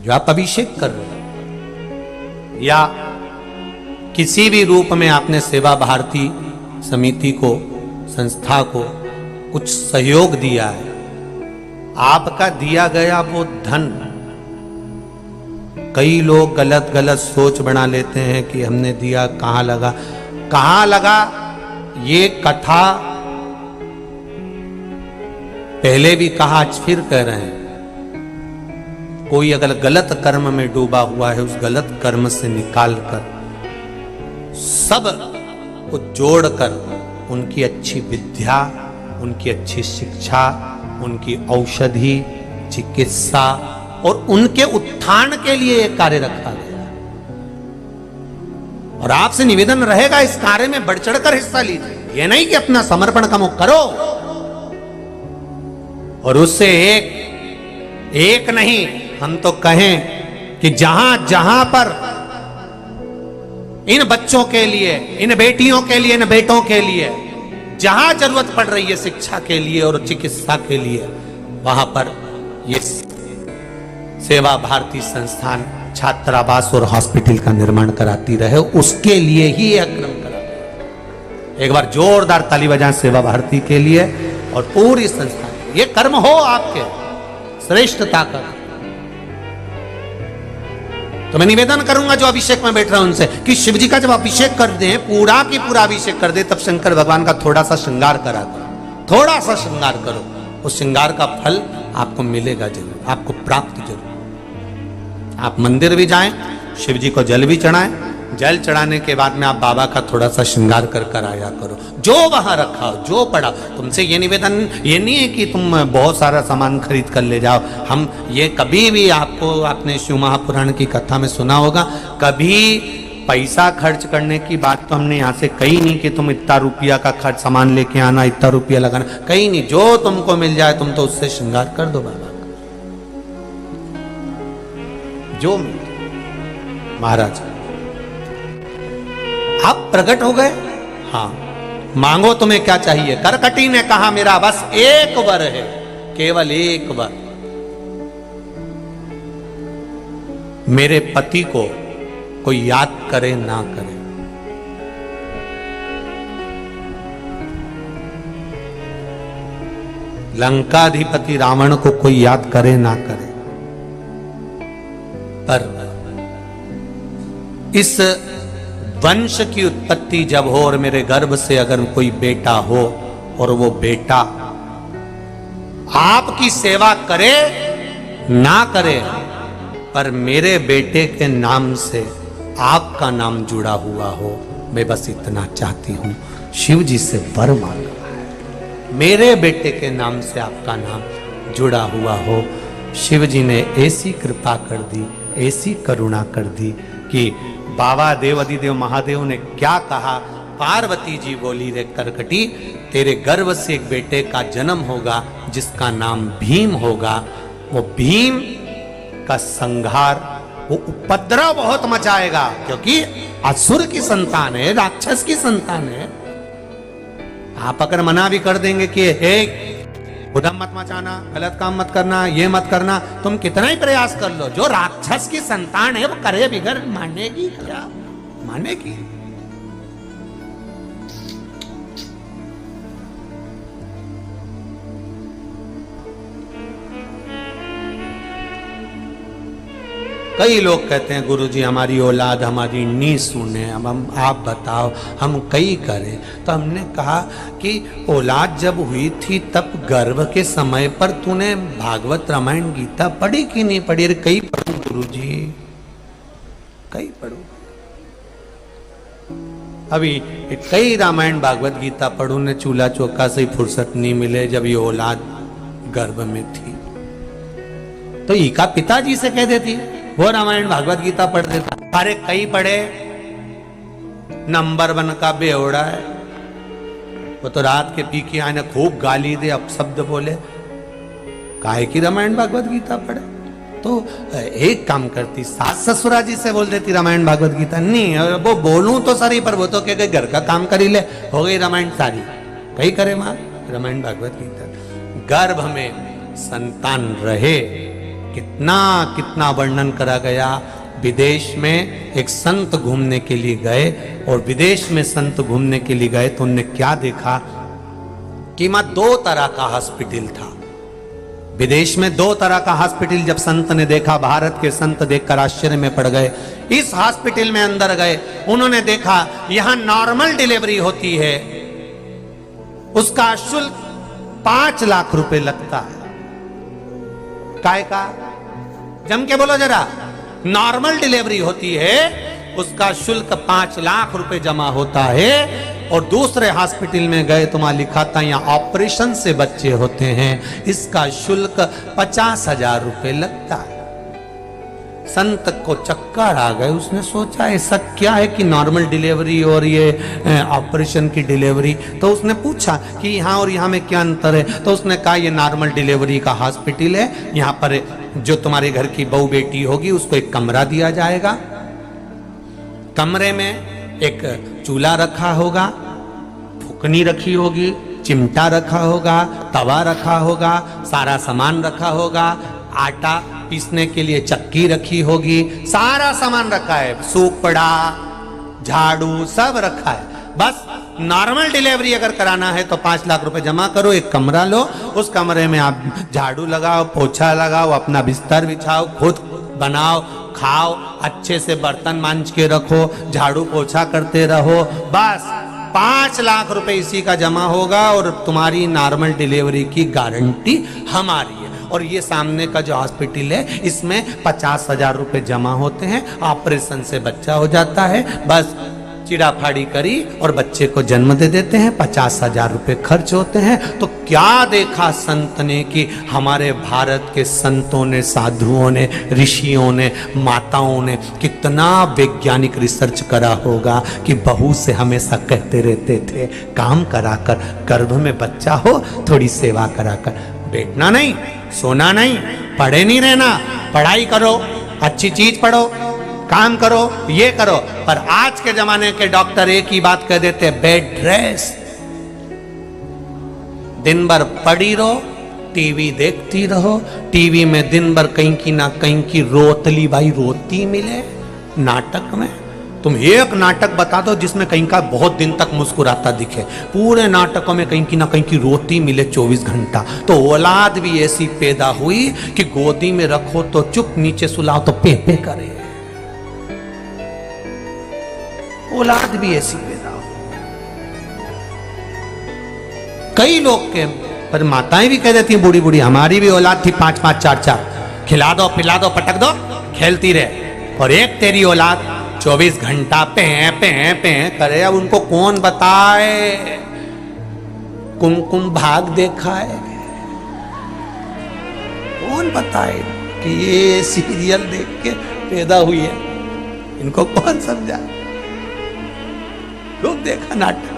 जो आप अभिषेक कर रहे हो, या किसी भी रूप में आपने सेवा भारती समिति को, संस्था को कुछ सहयोग दिया है, आपका दिया गया वो धन, कई लोग गलत गलत सोच बना लेते हैं कि हमने दिया, कहां लगा कहां लगा। ये कथा पहले भी कहा, आज फिर कह रहे हैं, कोई अगर गलत कर्म में डूबा हुआ है, उस गलत कर्म से निकालकर सब को जोड़कर उनकी अच्छी विद्या, उनकी अच्छी शिक्षा, उनकी औषधि, चिकित्सा और उनके उत्थान के लिए एक कार्य रखा गया। और आपसे निवेदन रहेगा, इस कार्य में बढ़ चढ़कर हिस्सा लीजिए। यह नहीं कि अपना समर्पण का मुख करो और उससे एक नहीं, हम तो कहें कि जहां जहां पर इन बच्चों के लिए, इन बेटियों के लिए, इन बेटों के लिए जहां जरूरत पड़ रही है शिक्षा के लिए और चिकित्सा के लिए, वहां पर ये सेवा भारती संस्थान छात्रावास और हॉस्पिटल का निर्माण कराती रहे, उसके लिए ही यह क्रम करा गया। एक बार जोरदार ताली बजाएं सेवा भारती के लिए और पूरी संस्था। ये कर्म हो आपके श्रेष्ठता का। तो मैं निवेदन करूंगा जो अभिषेक में बैठ रहा हूं उनसे कि शिव जी का जब अभिषेक कर दें, पूरा की पूरा अभिषेक कर दे, तब शंकर भगवान का थोड़ा सा श्रृंगार करा करो, थोड़ा सा श्रृंगार करो। उस श्रृंगार का फल आपको मिलेगा जरूर, आपको प्राप्त जरूर। आप मंदिर भी जाएं, शिव जी को जल भी चढ़ाएं, जल चढ़ाने के बाद में आप बाबा का थोड़ा सा श्रृंगार कर आया करो, जो वहां रखा हो, जो पड़ा। तुमसे ये निवेदन ये नहीं है कि तुम बहुत सारा सामान खरीद कर ले जाओ। हम ये कभी भी आपको, आपने शिव महापुराण की कथा में सुना होगा, कभी पैसा खर्च करने की बात तो हमने यहाँ से कही नहीं कि तुम इतना रुपया का खर्च सामान लेके आना, इतना रुपया लगाना, कहीं नहीं। जो तुमको मिल जाए तुम तो उससे श्रृंगार कर दो बाबा का, जो महाराज। आप प्रकट हो गए, हाँ, मांगो तुम्हें क्या चाहिए। करकटी ने कहा मेरा बस एक वर है, केवल एक वर, मेरे पति को कोई याद करे ना करे। लंकाधिपति रावण को कोई याद करे ना करे, पर इस वंश की उत्पत्ति जब हो और मेरे गर्भ से अगर कोई बेटा हो और वो बेटा आपकी सेवा करे ना करे, पर मेरे बेटे के नाम से आपका नाम जुड़ा हुआ हो, मैं बस इतना चाहती हूं। शिव जी से वर मांगा है, मेरे बेटे के नाम से आपका नाम जुड़ा हुआ हो। शिव जी ने ऐसी कृपा कर दी, ऐसी करुणा कर दी कि बाबा देव अधिदेव महादेव ने क्या कहा। पार्वती जी बोली, रे करकटी, तेरे गर्भ से एक बेटे का जन्म होगा जिसका नाम भीम होगा। वो भीम का संहार, वो उपद्रव बहुत मचाएगा, क्योंकि असुर की संतान है, राक्षस की संतान है। आप अगर मना भी कर देंगे कि उधम मत मचाना, गलत काम मत करना, ये मत करना, तुम कितना ही प्रयास कर लो, जो राक्षस की संतान है वो करे बिगर मानेगी क्या? मानेगी? कई लोग कहते हैं गुरुजी हमारी औलाद हमारी नहीं सुने, अब हम आप बताओ हम कई करें। तो हमने कहा कि औलाद जब हुई थी तब गर्भ के समय पर तूने भागवत रामायण गीता पढ़ी कि नहीं पढ़ी? अरे कई पढ़ू गुरुजी, कई पढ़ू। अभी कई रामायण भागवत गीता पढ़ू ने, चूल्हा चौका से ही फुर्सत नहीं मिले जब ये औलाद गर्भ में थी। तो ईका पिताजी से कह देती, वो रामायण भागवत गीता पढ़ देता। अरे कई पढ़े, नंबर 1 का बेवड़ा है वो, तो रात के पी के आने खूब गाली दे, अपशब्द बोले, काहे की रामायण भागवत गीता पढ़े? तो एक काम करती, सास ससुरा जी से बोल देती रामायण भागवत गीता। नहीं वो बोलूं तो सारी, पर वो तो कह गए घर का काम करी ले, हो गई रामायण सारी। कई करे मां रामायण भागवत गीता। गर्भ में संतान रहे कितना कितना वर्णन करा गया। विदेश में एक संत घूमने के लिए गए, और विदेश में संत घूमने के लिए गए तो उनने क्या देखा कि वहां 2 तरह का हॉस्पिटल था। विदेश में 2 तरह का हॉस्पिटल जब संत ने देखा, भारत के संत देखकर आश्चर्य में पड़ गए। इस हॉस्पिटल में अंदर गए, उन्होंने देखा यहां नॉर्मल डिलीवरी होती है, उसका शुल्क 5 लाख रुपए लगता है। काय का? जम के बोलो जरा। नॉर्मल डिलीवरी होती है, उसका शुल्क 5 लाख रुपए जमा होता है। और दूसरे हॉस्पिटल में गए तो वहां लिखा था यहाँ ऑपरेशन से बच्चे होते हैं, इसका शुल्क 50,000 रुपए लगता है। संत को चक्कर आ गए, उसने सोचा ऐसा क्या है कि नॉर्मल डिलीवरी और ये ऑपरेशन की डिलीवरी। तो उसने पूछा कि यहाँ और यहाँ में क्या अंतर है। तो उसने कहा ये नॉर्मल डिलीवरी का हॉस्पिटल है, यहाँ पर जो तुम्हारे घर की बहू बेटी होगी उसको एक कमरा दिया जाएगा, कमरे में एक चूल्हा रखा होगा, फुकनी रखी होगी, चिमटा रखा होगा, तवा रखा होगा, सारा सामान रखा होगा, आटा पीसने के लिए चक्की रखी होगी, सारा सामान रखा है, सूपड़ा, झाड़ू सब रखा है। बस नॉर्मल डिलीवरी अगर कराना है तो 5 लाख रुपए जमा करो, एक कमरा लो, उस कमरे में आप झाड़ू लगाओ, पोछा लगाओ, अपना बिस्तर बिछाओ, खुद बनाओ, खाओ, अच्छे से बर्तन मांज के रखो, झाड़ू पोछा करते रहो, बस 5 लाख रुपए इसी का जमा होगा और तुम्हारी नॉर्मल डिलीवरी की गारंटी हमारी है। और ये सामने का जो हॉस्पिटल है इसमें 50,000 रुपए जमा होते हैं, ऑपरेशन से बच्चा हो जाता है, बस चिड़ाफाड़ी करी और बच्चे को जन्म दे देते हैं, 50,000 रुपए खर्च होते हैं। तो क्या देखा संत ने कि हमारे भारत के संतों ने, साधुओं ने, ऋषियों ने, माताओं ने कितना वैज्ञानिक रिसर्च करा होगा कि बहू से हमेशा कहते रहते थे काम कराकर, गर्भ में बच्चा हो थोड़ी सेवा कराकर, बैठना नहीं, सोना नहीं, पढ़े नहीं रहना, पढ़ाई करो, अच्छी चीज पढ़ो, काम करो, ये करो। पर आज के जमाने के डॉक्टर एक ही बात कह देते, बेड रेस्ट, दिन भर पड़ी रहो, टीवी देखती रहो, टीवी में दिन भर कहीं की ना कहीं की रोतली भाई रोती मिले। नाटक में तुम एक नाटक बता दो जिसमें कहीं का बहुत दिन तक मुस्कुराता दिखे, पूरे नाटकों में कहीं की ना कहीं की रोती मिले 24 घंटा। तो औलाद भी ऐसी पैदा हुई कि गोदी में रखो तो चुप, नीचे सुलाओ तो पे पे करे। औलाद भी ऐसी पैदा हो। कई लोग के पर माताएं भी कह देती हैं बूढ़ी बूढ़ी, हमारी भी औलाद थी 5-5, 4-4, खिला दो पिला दो पटक दो खेलती रहे। और एक तेरी औलाद 24 घंटा पे पे करे। अब उनको कौन बताए? कुमकुम भाग देखा है, कौन बताए कि ये सीरियल देख के पैदा हुई है? इनको कौन समझा? लोग देखा नाटक,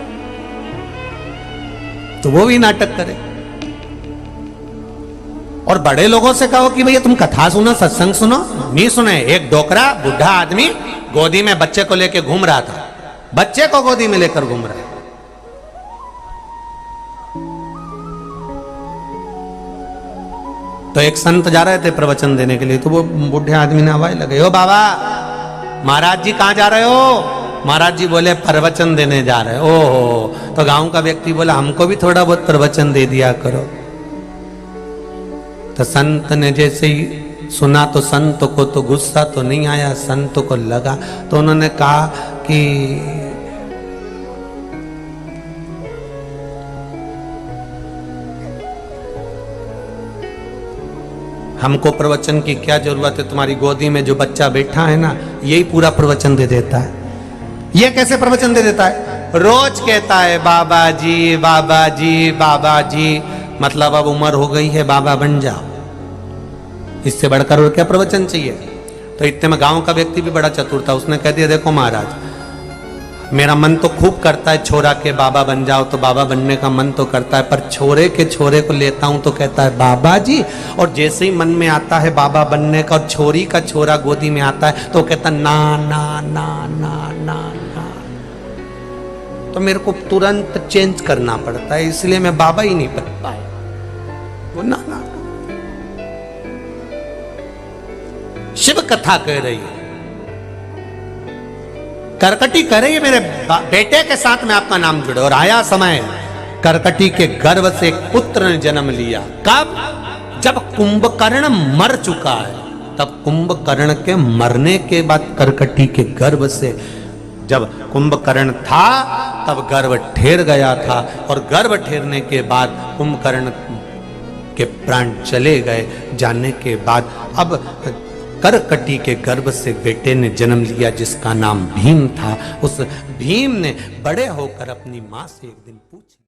तो वो भी नाटक करे। और बड़े लोगों से कहो कि भैया तुम कथा सुनो, सत्संग सुनो, नहीं सुने। एक डोकरा बुढ़ा आदमी गोदी में बच्चे को लेकर घूम रहा था, बच्चे को गोदी में लेकर घूम रहा है। तो एक संत जा रहे थे प्रवचन देने के लिए, तो वो बुढ़े आदमी ने आवाज लगे, ओ बाबा, महाराज जी कहाँ जा रहे हो? महाराज जी बोले प्रवचन देने जा रहे। ओहो। तो गांव का व्यक्ति बोला हमको भी थोड़ा बहुत प्रवचन दे दिया करो। तो संत ने जैसे ही सुना तो संत को तो गुस्सा तो नहीं आया, संत को लगा, तो उन्होंने कहा कि हमको प्रवचन की क्या जरूरत है, तुम्हारी गोदी में जो बच्चा बैठा है ना यही पूरा प्रवचन दे देता है। ये कैसे प्रवचन दे देता है? रोज कहता है बाबा जी बाबा जी बाबा जी, मतलब अब उम्र हो गई है, बाबा बन जाओ, इससे बढ़कर और क्या प्रवचन चाहिए? तो इतने में गांव का व्यक्ति भी बड़ा चतुर था, उसने कह दिया देखो महाराज, मेरा मन तो खूब करता है छोरा के बाबा बन जाओ, तो बाबा बनने का मन तो करता है, पर छोरे के छोरे को लेता हूं तो कहता है बाबा जी, और जैसे ही मन में आता है बाबा बनने का और छोरी का छोरा गोदी में आता है तो कहता ना ना ना ना ना ना। तो मेरे को तुरंत चेंज करना पड़ता है, इसलिए मैं बाबा ही नहीं बन पाया। वो ना ना शिव कथा कह रही है। करकटी कह रही है मेरे बेटे के साथ में आपका नाम जुड़े। और आया समय, करकटी के गर्भ से एक पुत्र ने जन्म लिया। कब? जब कुंभकर्ण मर चुका है, तब कुंभकर्ण के मरने के बाद करकटी के गर्भ से, जब कुंभकर्ण था तब गर्भ ठेर गया था, और गर्भ ठेरने के बाद कुंभकर्ण के प्राण चले गए जाने के बाद अब करकटी के गर्भ से बेटे ने जन्म लिया जिसका नाम भीम था। उस भीम ने बड़े होकर अपनी मां से एक दिन पूछा।